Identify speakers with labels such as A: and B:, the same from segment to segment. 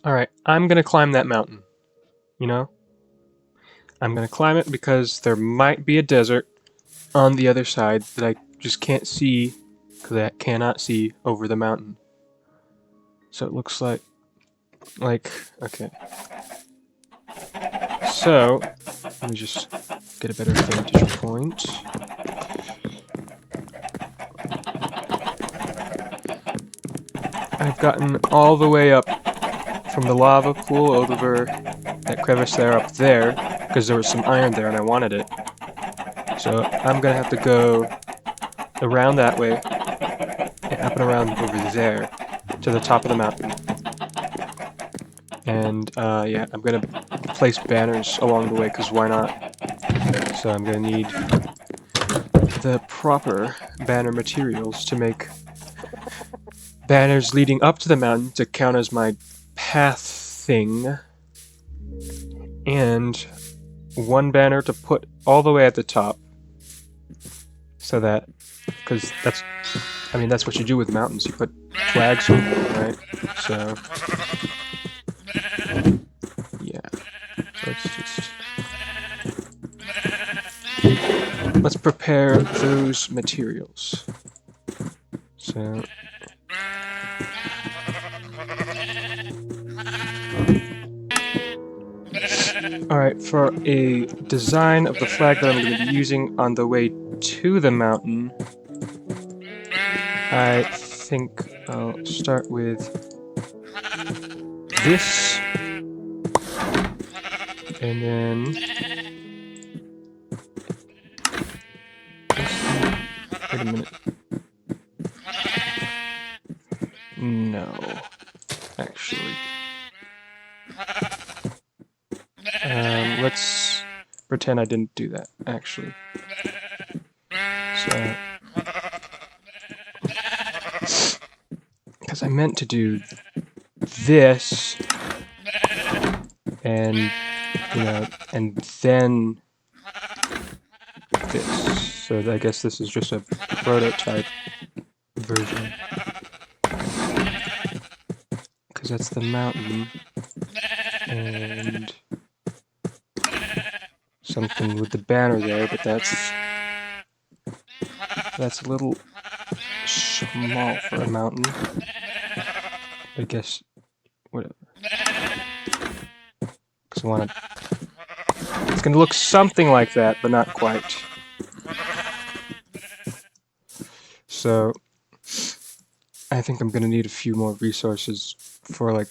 A: Alright, I'm gonna climb that mountain. You know? I'm gonna climb it because there might be a desert on the other side that I just can't see because I cannot see over the mountain. So it looks like, okay. So, let me just get a better vantage point. I've gotten all the way up from the lava pool over that crevice there up there, because there was some iron there and I wanted it. So I'm gonna have to go around that way and up and around over there to the top of the mountain. And yeah, I'm gonna place banners along the way, because why not? So I'm gonna need the proper banner materials to make banners leading up to the mountain to count as my path thing, and one banner to put all the way at the top, so that, because that's what you do with mountains, you put flags over them, right? So yeah, so let's prepare those materials. So alright, for a design of the flag that I'm going to be using on the way to the mountain, I think I'll start with this, and then this. Wait a minute. No, actually. Let's pretend I didn't do that, actually. So, because I meant to do this, and, you know, and then this. So I guess this is just a prototype version. Because that's the mountain, and something with the banner there, but that's a little small for a mountain. I guess, whatever. Because I want to... It's going to look something like that, but not quite. So, I think I'm going to need a few more resources for, like,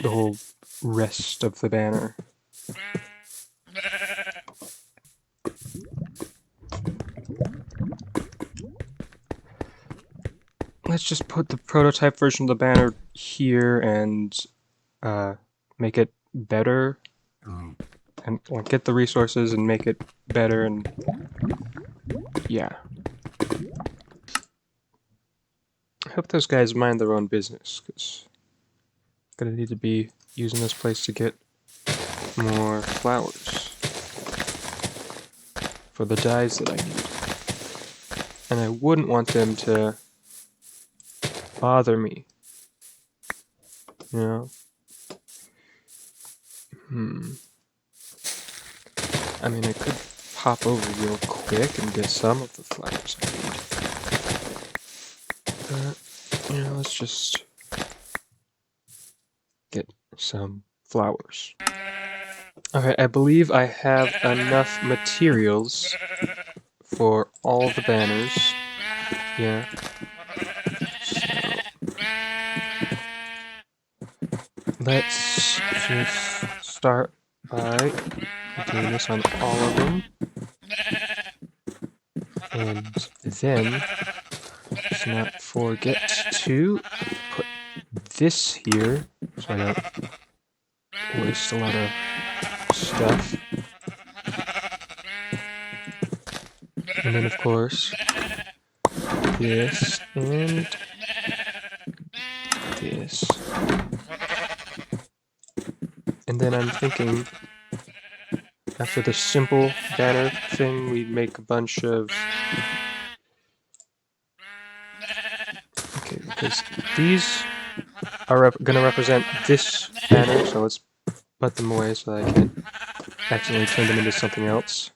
A: the whole rest of the banner. Let's just put the prototype version of the banner here and make it better, and get the resources and make it better, and yeah. I hope those guys mind their own business, because I'm gonna need to be using this place to get more flowers for the dyes that I need. And I wouldn't want them to bother me, you know? I mean, I could pop over real quick and get some of the flowers I need. But, you know, let's just get some flowers. Alright, I believe I have enough materials for all the banners. Yeah. Let's just start by doing this on all of them. And then, let's not forget to put this here, so I don't waste a lot of stuff. And then, of course, this and this. And then I'm thinking, after the simple banner thing, we make a bunch of... Okay, because these are gonna represent this banner, so let's put them away so that I can't accidentally turn them into something else.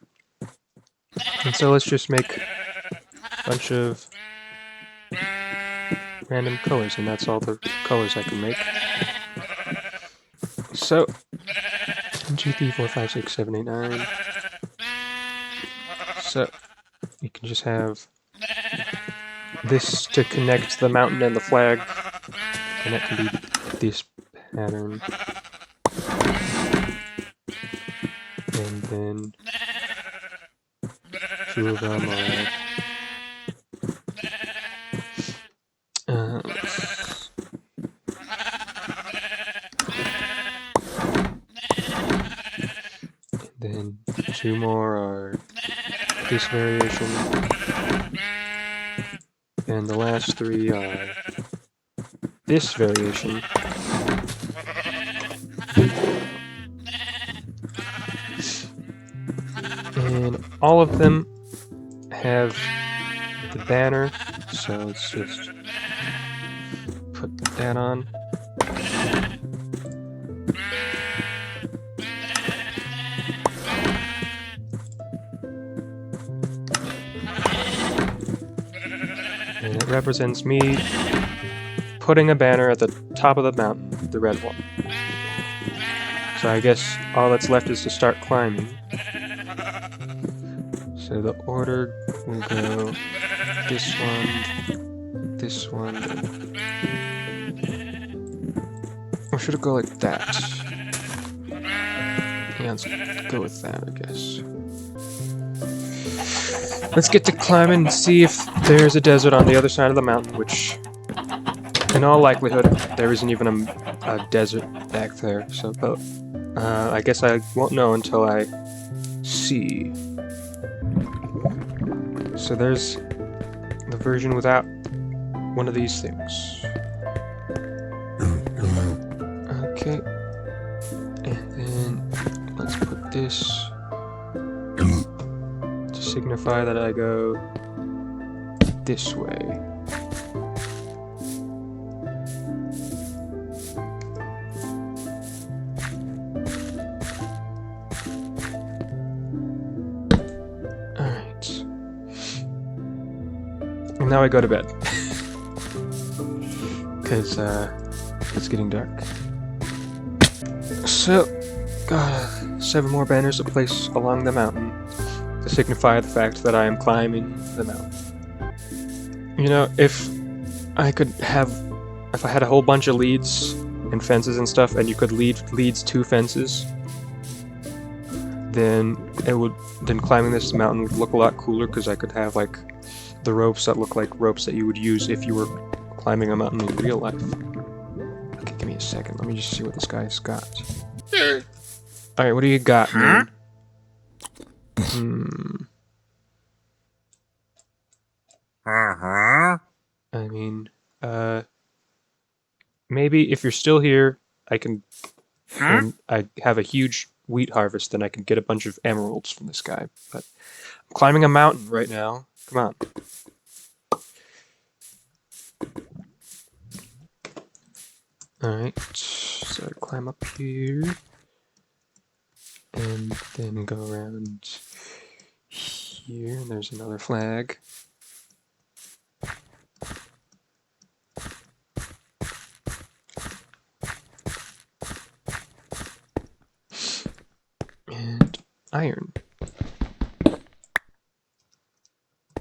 A: And so let's just make a bunch of random colors, and that's all the colors I can make. So, 1, 2, 3, 4, 5, 6, 7, 8, 9. So, you can just have this to connect the mountain and the flag, and that can be this pattern. And then 2 of them are then 2 more are this variation, and the last 3 are this variation. And all of them have the banner, so let's just put that on. And it represents me putting a banner at the top of the mountain, the red one. So I guess all that's left is to start climbing. So the order will go this one, or should it go like that? Yeah, let's go with that, I guess. Let's get to climbing and see if there's a desert on the other side of the mountain, which, in all likelihood, there isn't even a desert back there. So, but I guess I won't know until I see. So there's the version without one of these things. Okay, and then let's put this to signify that I go this way. Alright. And now I go to bed. Because it's getting dark. So, got 7 more banners to place along the mountain to signify the fact that I am climbing the mountain. You know, if I had a whole bunch of leads and fences and stuff, and you could leads to fences, then climbing this mountain would look a lot cooler, because I could have like the ropes that look like ropes that you would use if you were climbing a mountain in real life. Okay, give me a second. Let me just see what this guy's got. Alright, what do you got, man? I mean, maybe if you're still here, and I have a huge wheat harvest, then I can get a bunch of emeralds from this guy. But I'm climbing a mountain right now. Come on. Alright, so I climb up here, and then go around here, and there's another flag. And iron.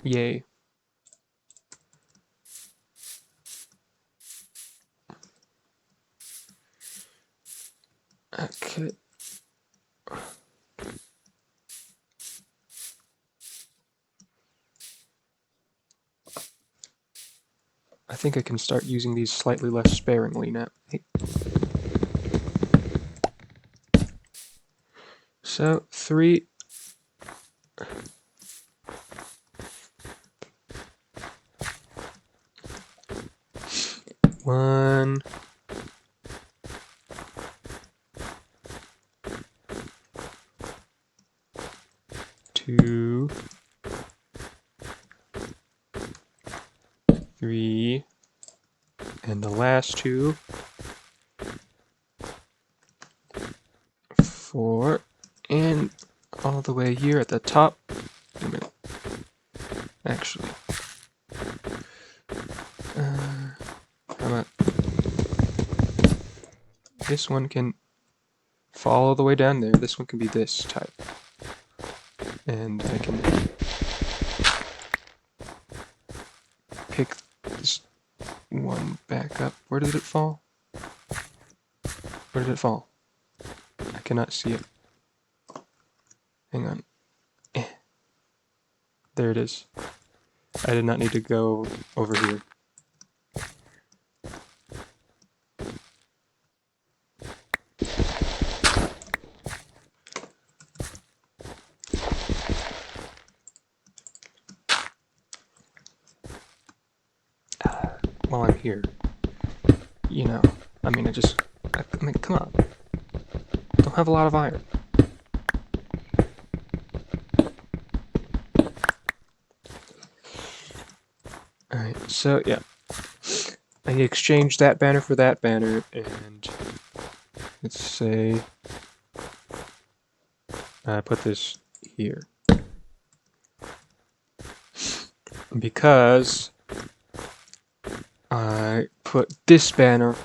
A: Yay. Okay. I think I can start using these slightly less sparingly now. Hey. So, 3. 1. 2. 3. And the last 2. 4, and all the way here at the top. Wait a minute. Actually, how about this one can fall all the way down there. This one can be this type. And I can pick this one back up. Where did it fall? Where did it fall? I cannot see it. Hang on. There it is. I did not need to go over here. While I'm here, you know, I mean, come on. Don't have a lot of iron. Alright, so yeah. I exchanged that banner for that banner, and let's say I put this here. Because I put this banner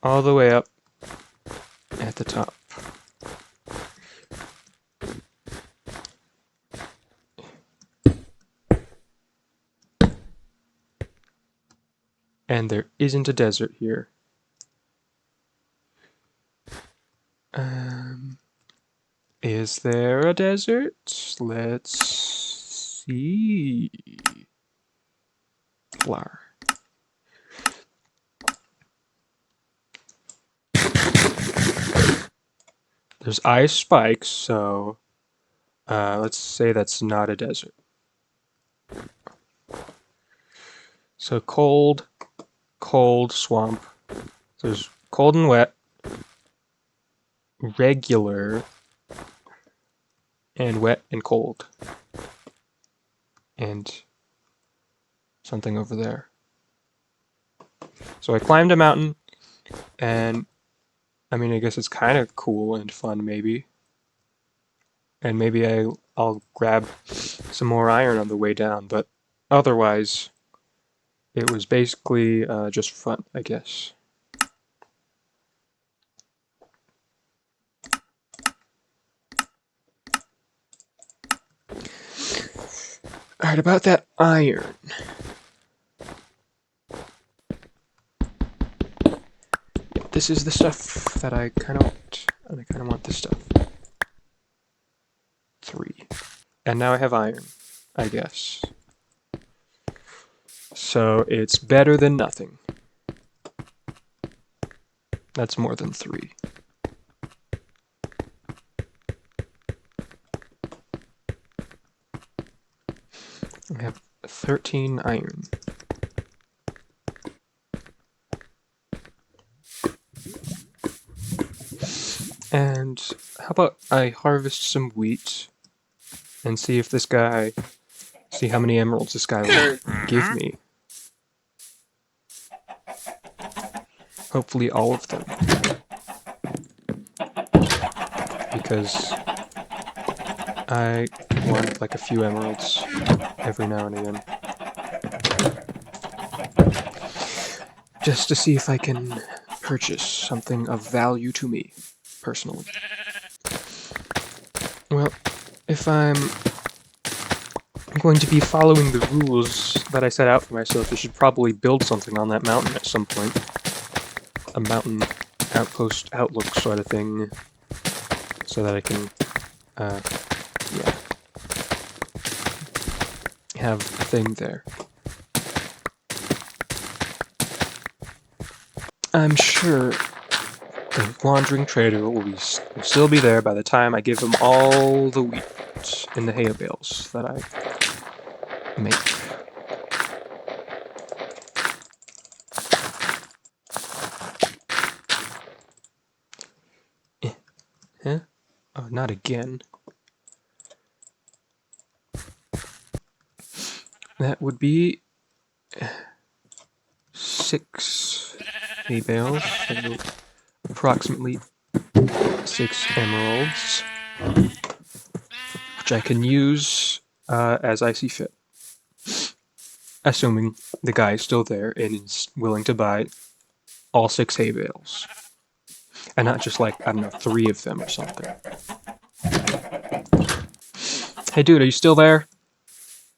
A: all the way up at the top. And there isn't a desert here. Is there a desert? Let's see. Flower. There's ice spikes, so let's say that's not a desert. So cold swamp. There's cold and wet, regular, and wet and cold. And something over there. So I climbed a mountain, and I mean, I guess it's kind of cool and fun, maybe. And maybe I'll grab some more iron on the way down, but otherwise, it was basically just fun, I guess. Alright, about that iron. This is the stuff that I kind of want. And I kind of want this stuff. 3. And now I have iron, I guess. So it's better than nothing. That's more than 3. I have 13 iron. And how about I harvest some wheat and see if see how many emeralds this guy will give me. Hopefully all of them. Because I want like a few emeralds every now and again. Just to see if I can purchase something of value to me, personally. Well, if I'm going to be following the rules that I set out for myself, I should probably build something on that mountain at some point. A mountain outpost outlook sort of thing, so that I can, yeah, have a thing there. I'm sure the wandering trader will still be there by the time I give him all the wheat in the hay bales that I make. Huh? Oh, not again. That would be 6 hay bales, so approximately 6 emeralds, which I can use as I see fit. Assuming the guy is still there and is willing to buy all 6 hay bales. And not just like, I don't know, 3 of them or something. Hey dude, are you still there?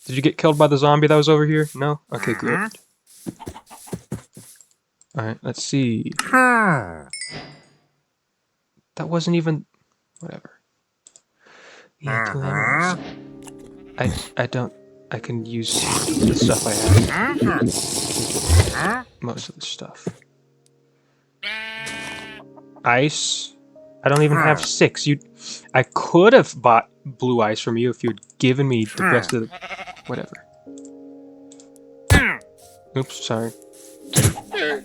A: Did you get killed by the zombie that was over here? No? Okay, good. Alright, let's see. That wasn't even... whatever. Yeah, 2 emeralds. I don't... I can use the stuff I have. Most of the stuff. Ice. I don't even have 6. I could have bought blue ice from you if you'd given me the rest of the... whatever. Oops, sorry. Cool,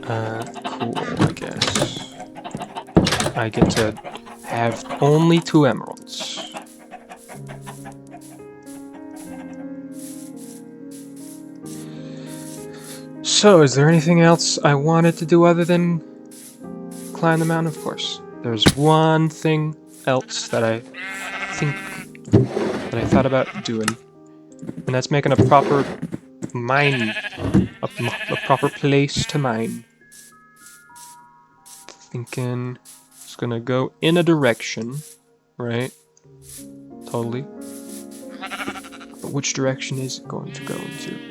A: I guess. I get to have only 2 emeralds. So, is there anything else I wanted to do other than climb the mountain? Of course. There's one thing else that I think that I thought about doing, and that's making a proper mine, a proper place to mine. Thinking it's gonna go in a direction, right? Totally. But which direction is it going to go into?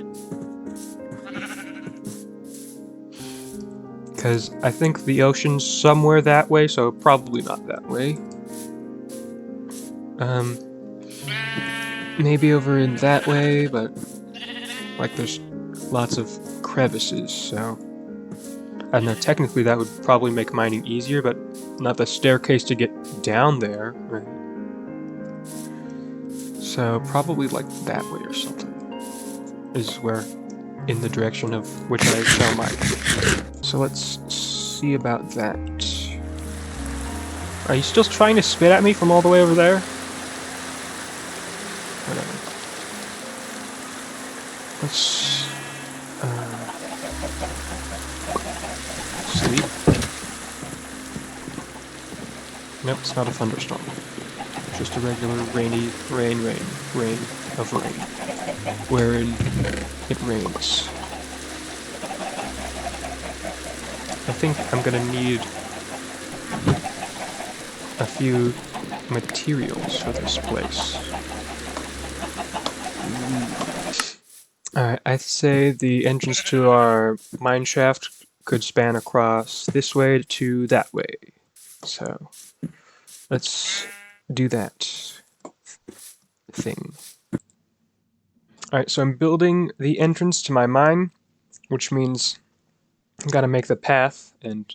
A: Because I think the ocean's somewhere that way, so probably not that way. Maybe over in that way, but like there's lots of crevices, so I don't know, technically that would probably make mining easier, but not the staircase to get down there, right? So probably like that way or something is where, in the direction of which I shall mine. So let's see about that. Are you still trying to spit at me from all the way over there? Whatever. Let's sleep. Nope, it's not a thunderstorm. Just a regular rainy rain of rain. Wherein it rains. I think I'm gonna need a few materials for this place. Alright, I'd say the entrance to our mineshaft could span across this way to that way. So, let's do that thing. Alright, so I'm building the entrance to my mine, which means I've got to make the path and,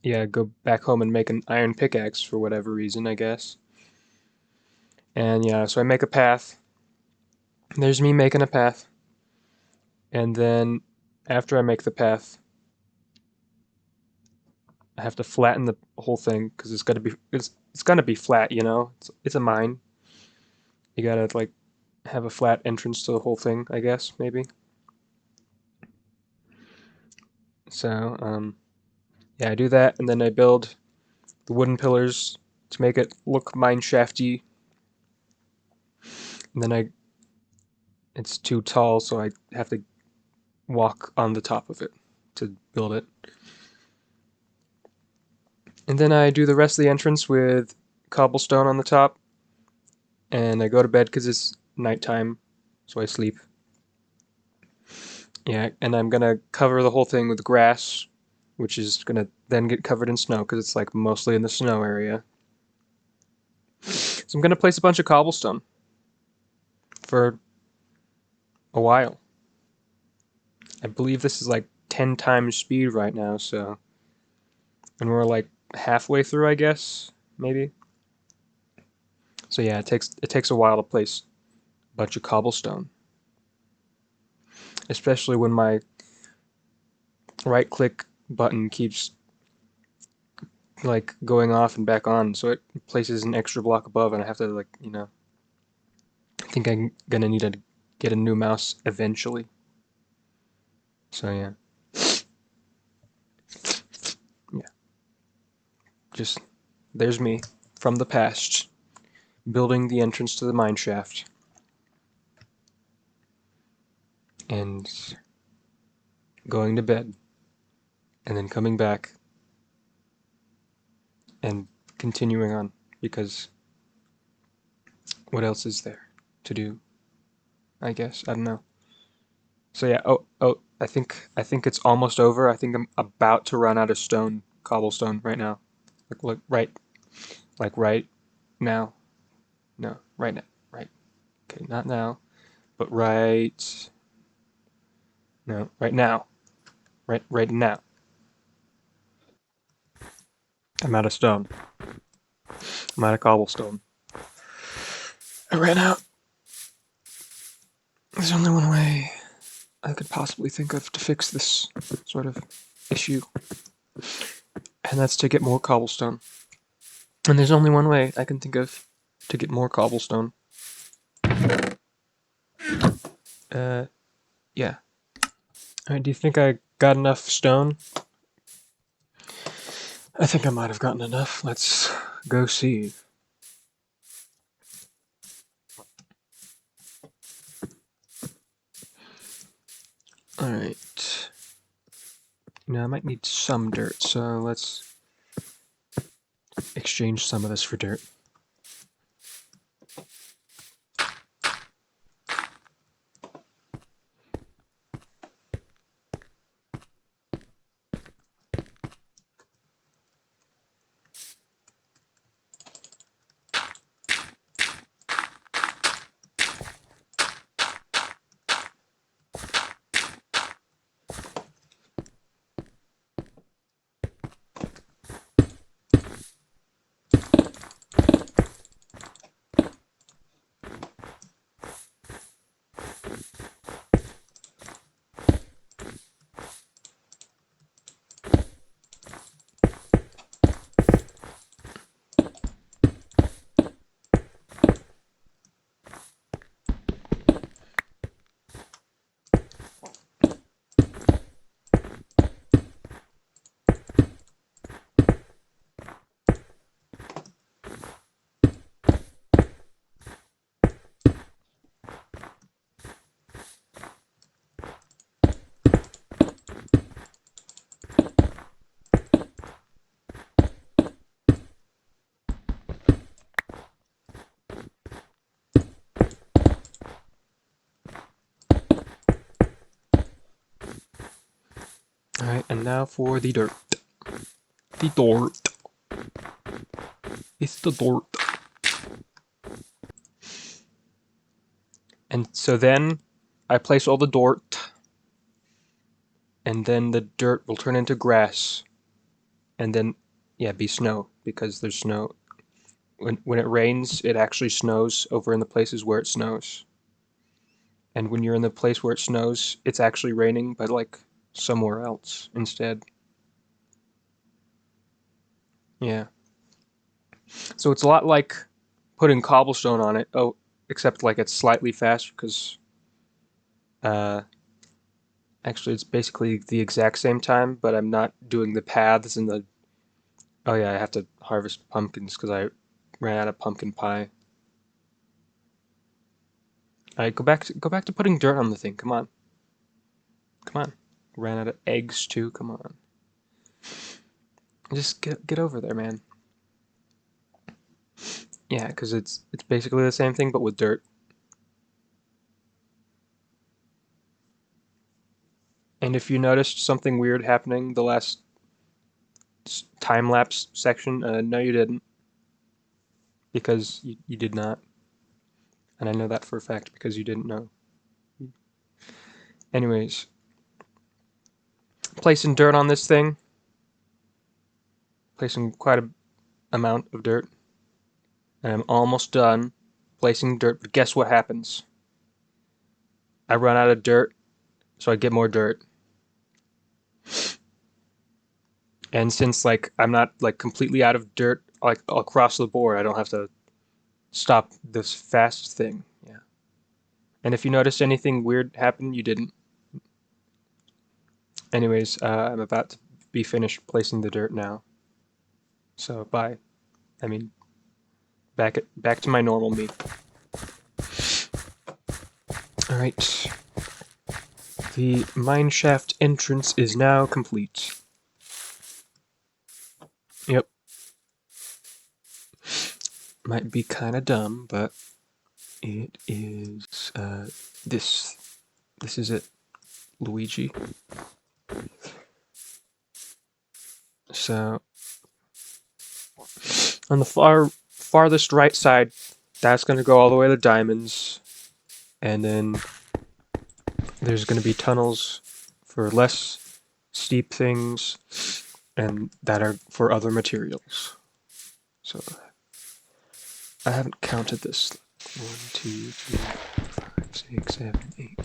A: yeah, go back home and make an iron pickaxe for whatever reason, I guess. And yeah, so I make a path. There's me making a path. And then, after I make the path, I have to flatten the whole thing, because it's gonna be flat, you know? It's a mine. You gotta, like, have a flat entrance to the whole thing, I guess, maybe. So, yeah, I do that, and then I build the wooden pillars to make it look mineshafty. And then it's too tall, so I have to walk on the top of it to build it. And then I do the rest of the entrance with cobblestone on the top. And I go to bed because it's nighttime, so I sleep. Yeah, and I'm gonna cover the whole thing with grass, which is gonna then get covered in snow because it's like mostly in the snow area. So I'm gonna place a bunch of cobblestone for a while. I believe this is like 10 times speed right now, so... And we're like halfway through, I guess, maybe. So yeah, it takes a while to place a bunch of cobblestone. Especially when my right-click button keeps like going off and back on, so it places an extra block above, and I have to, like, you know... I think I'm gonna need to get a new mouse eventually. So yeah. Yeah. just there's me from the past, building the entrance to the mine shaft. And going to bed. And then coming back and continuing on, because what else is there to do? I guess I don't know. So yeah. Oh. I think it's almost over. I think I'm about to run out of cobblestone right now. Like right now. No, right now. Right. Okay, not now, but right. No, right now. Right now. I'm out of stone. I'm out of cobblestone. I ran out. There's only one way I could possibly think of to fix this sort of issue, and that's to get more cobblestone. And there's only one way I can think of to get more cobblestone. Yeah. Alright, do you think I got enough stone? I think I might have gotten enough. Let's go see. Alright. I might need some dirt, so let's exchange some of this for dirt. Alright, and now for the dirt. The dirt. It's the dirt. And so then I place all the dirt, and then the dirt will turn into grass, and then, yeah, be snow, because there's snow. When it rains, it actually snows over in the places where it snows. And when you're in the place where it snows, it's actually raining, but like somewhere else instead. Yeah. So it's a lot like putting cobblestone on it. Oh, except like it's slightly faster because uh, actually it's basically the exact same time, but I'm not doing the paths and the. Oh yeah, I have to harvest pumpkins because I ran out of pumpkin pie. All right, go back to putting dirt on the thing. Come on, come on. Ran out of eggs too. Come on. Just get over there, man. Yeah, because it's basically the same thing but with dirt. And if you noticed something weird happening the last time lapse section, no, you didn't, because you did not, and I know that for a fact because you didn't know. Anyways, placing dirt on this thing, placing quite a amount of dirt, and I'm almost done placing dirt. But guess what happens? I run out of dirt, so I get more dirt. And since like I'm not like completely out of dirt like across the board, I don't have to stop this fast thing. Yeah. And if you noticed anything weird happen, you didn't. Anyways, I'm about to be finished placing the dirt now. So I mean, back to my normal me. Alright. The mineshaft entrance is now complete. Yep. Might be kind of dumb, but it is, this is it, Luigi. So, on the farthest right side, that's going to go all the way to diamonds, and then there's going to be tunnels for less steep things, and that are for other materials. So, I haven't counted this. 1, 2, 3, 4, 5, 6, 7, 8,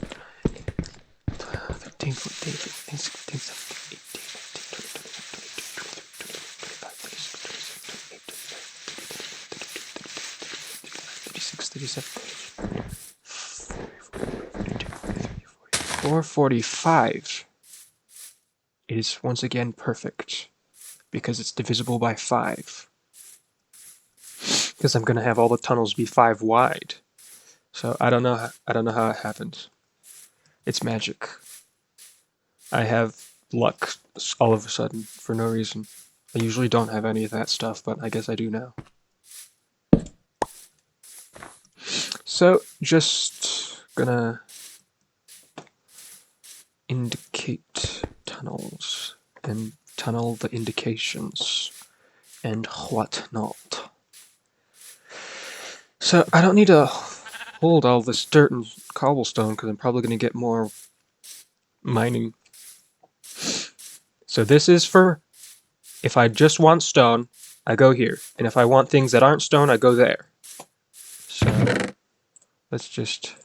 A: 12, 13, 14, 15, 16, 17, 18, 445 is once again perfect because it's divisible by 5. Because I'm gonna have all the tunnels be 5 wide. So I don't know how it happens. It's magic. I have luck all of a sudden for no reason. I usually don't have any of that stuff, but I guess I do now. So just gonna indicate tunnels and tunnel the indications and whatnot. So I don't need to hold all this dirt and cobblestone because I'm probably going to get more mining. So this is for if I just want stone, I go here. And if I want things that aren't stone, I go there. So let's just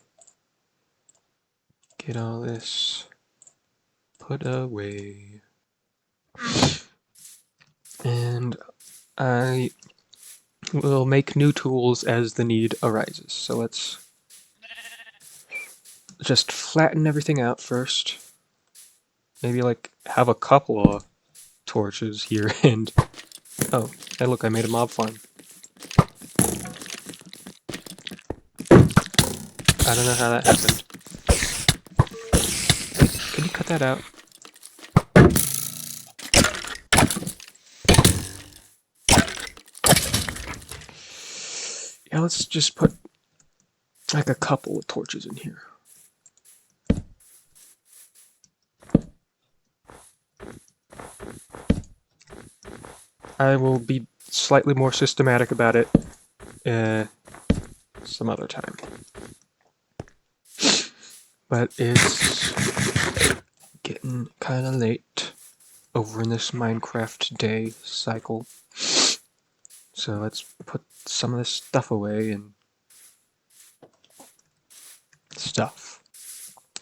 A: get all this put away. And I will make new tools as the need arises. So let's just flatten everything out first. Maybe like have a couple of torches here and... Oh, hey look, I made a mob farm. I don't know how that happened. Can you cut that out? Yeah, let's just put like a couple of torches in here. I will be slightly more systematic about it some other time. But it's getting kind of late over in this Minecraft day cycle. So let's put some of this stuff away and stuff.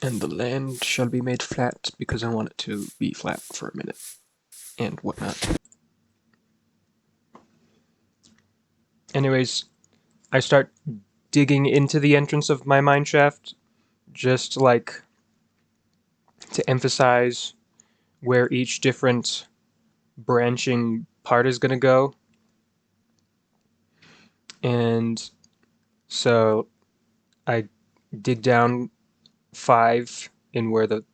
A: And the land shall be made flat because I want it to be flat for a minute and whatnot. Anyways, I start digging into the entrance of my mineshaft just like to emphasize where each different branching part is going to go. And so I dig down 5 in where the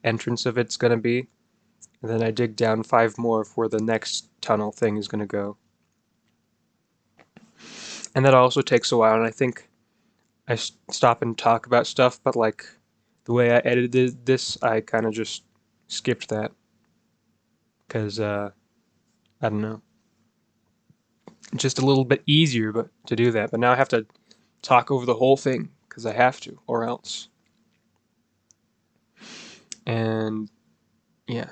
A: entrance of it's going to be. And then I dig down 5 more for where the next tunnel thing is going to go. And that also takes a while, and I think I stop and talk about stuff, but like the way I edited this, I kind of just skipped that. Because, I don't know. Just a little bit easier but to do that, but now I have to talk over the whole thing, because I have to, or else. And, yeah.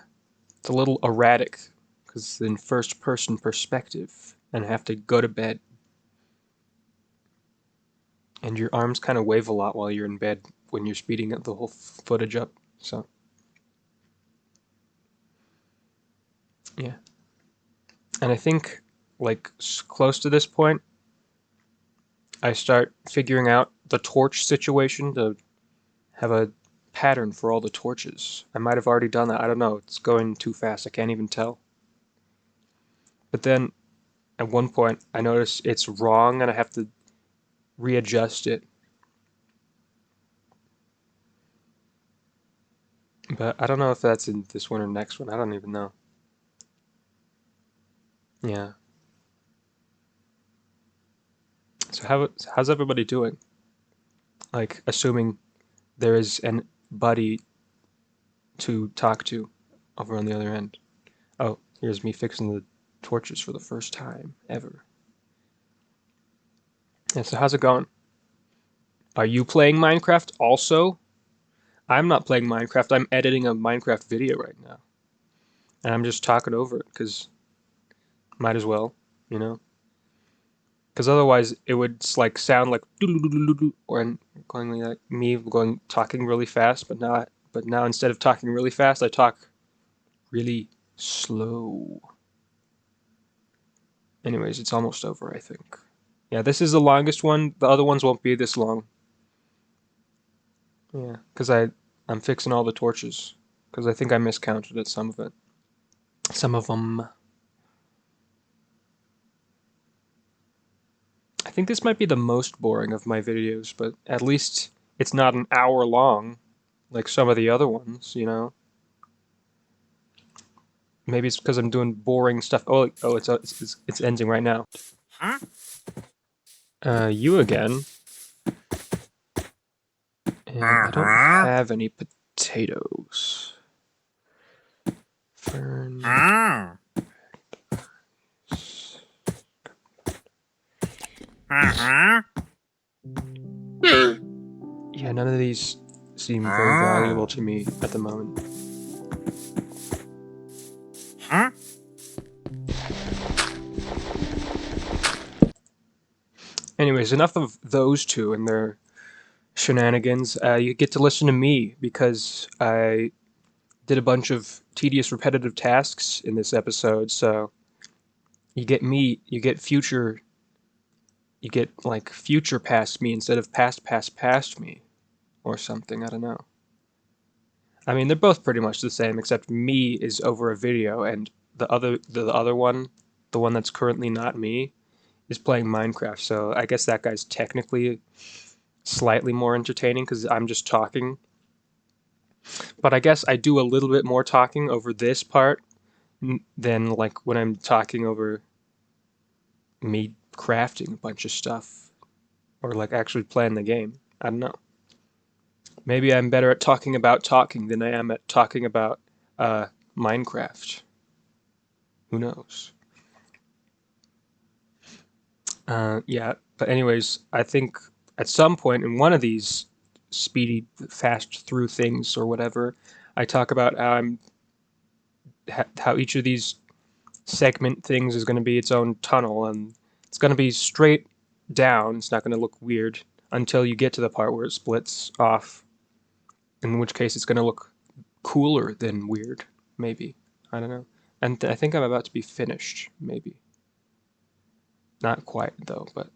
A: It's a little erratic, because it's in first-person perspective, and I have to go to bed. And your arms kind of wave a lot while you're in bed when you're speeding the whole footage up, so. Yeah. And I think, like, close to this point, I start figuring out the torch situation to have a pattern for all the torches. I might have already done that, I don't know, it's going too fast, I can't even tell. But then, at one point I notice it's wrong and I have to readjust it. But I don't know if that's in this one or next one. I don't even know. Yeah. So how's everybody doing? Like, assuming there is an buddy to talk to over on the other end. Oh, here's me fixing the torches for the first time ever. Yeah, so how's it going? Are you playing Minecraft also? I'm not playing Minecraft. I'm editing a Minecraft video right now. And I'm just talking over it, because might as well, you know? Because otherwise it would like sound like or going like me talking really fast, but now instead of talking really fast, I talk really slow. Anyways, it's almost over, I think. Yeah, this is the longest one. The other ones won't be this long. Yeah, because I'm fixing all the torches. Because I think I miscounted at some of it. Some of them. I think this might be the most boring of my videos, but at least it's not an hour long, like some of the other ones, you know? Maybe it's because I'm doing boring stuff. Oh, it's ending right now. You again. And I don't have any potatoes. Fern. Yeah, none of these seem very valuable to me at the moment. Anyways, enough of those two and their shenanigans. You get to listen to me because I did a bunch of tedious, repetitive tasks in this episode. So you get me, you get like future past me instead of past me, or something. I don't know. I mean, they're both pretty much the same, except me is over a video, and the other one, the one that's currently not me, is playing Minecraft. So I guess that guy's technically slightly more entertaining because I'm just talking. But I guess I do a little bit more talking over this part than like when I'm talking over me crafting a bunch of stuff or like actually playing the game. I don't know. Maybe I'm better at talking about talking than I am at talking about Minecraft. Who knows? Yeah, but anyways, I think at some point in one of these speedy, fast through things or whatever, I talk about how each of these segment things is going to be its own tunnel, and it's going to be straight down. It's not going to look weird until you get to the part where it splits off, in which case it's going to look cooler than weird, maybe. I don't know. And I think I'm about to be finished, maybe. Not quite, though, but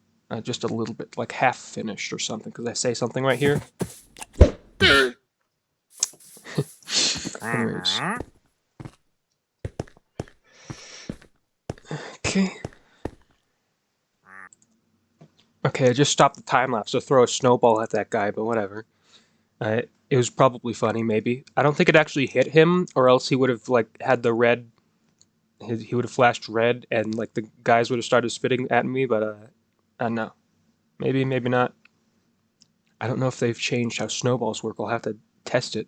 A: just a little bit, like half finished or something, because I say something right here. Anyways. Okay. Okay, I just stopped the time lapse to throw a snowball at that guy, but whatever. It was probably funny, maybe. I don't think it actually hit him, or else he would have like had the red. He would have flashed red, and like the guys would have started spitting at me. But I don't know. Maybe, maybe not. I don't know if they've changed how snowballs work. I'll have to test it.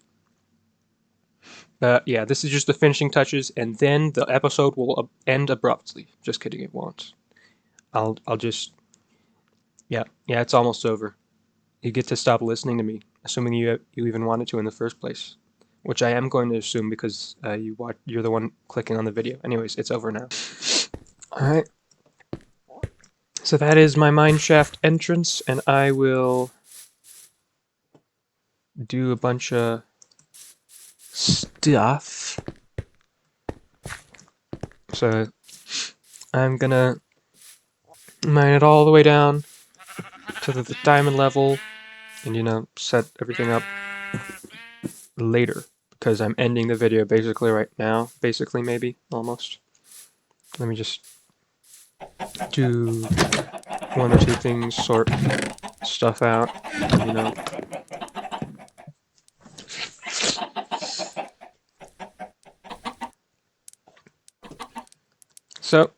A: But yeah, this is just the finishing touches, and then the episode will end abruptly. Just kidding, it won't. I'll just. Yeah, it's almost over. You get to stop listening to me, assuming you even wanted to in the first place, which I am going to assume because you're the one clicking on the video. Anyways, it's over now. All right. So that is my mineshaft entrance, and I will do a bunch of stuff. So I'm gonna mine it all the way down to the diamond level, and set everything up later because I'm ending the video basically right now. Basically, maybe almost. Let me just do one or two things, sort stuff out, you know. So,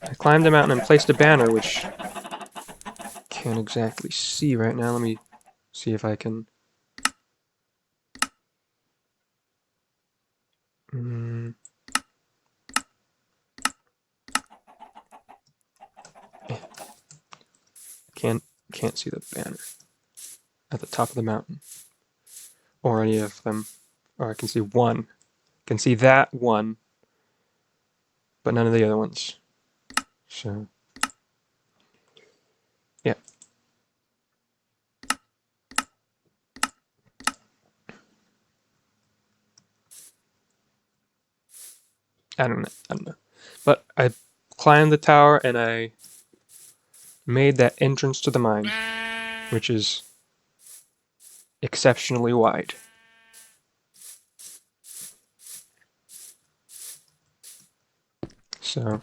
A: I climbed the mountain and placed a banner, which I can't exactly see right now. Let me see if I can... Can't see the banner at the top of the mountain, or any of them. Or I can see one. I can see that one, but none of the other ones. So, yeah. I don't know. But I climbed the tower and I made that entrance to the mine, which is exceptionally wide. So,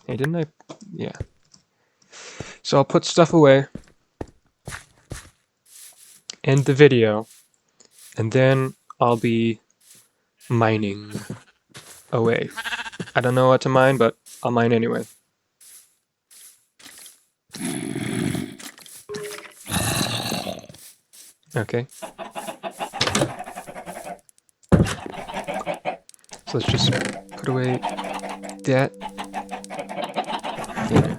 A: hey, didn't I? Yeah. So I'll put stuff away, end the video, and then I'll be mining away. I don't know what to mine, but I'll mine anyway. Okay. So let's just put away that. Yeah.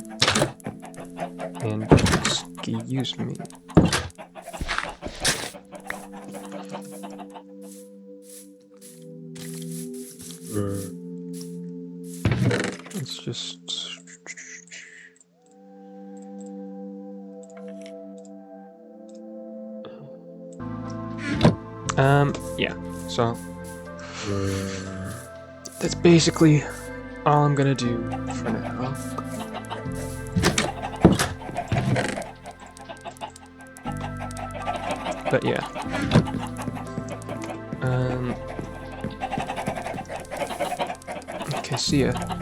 A: And excuse me. Let's just... yeah, so that's basically all I'm gonna do for now. But yeah. Okay, see ya.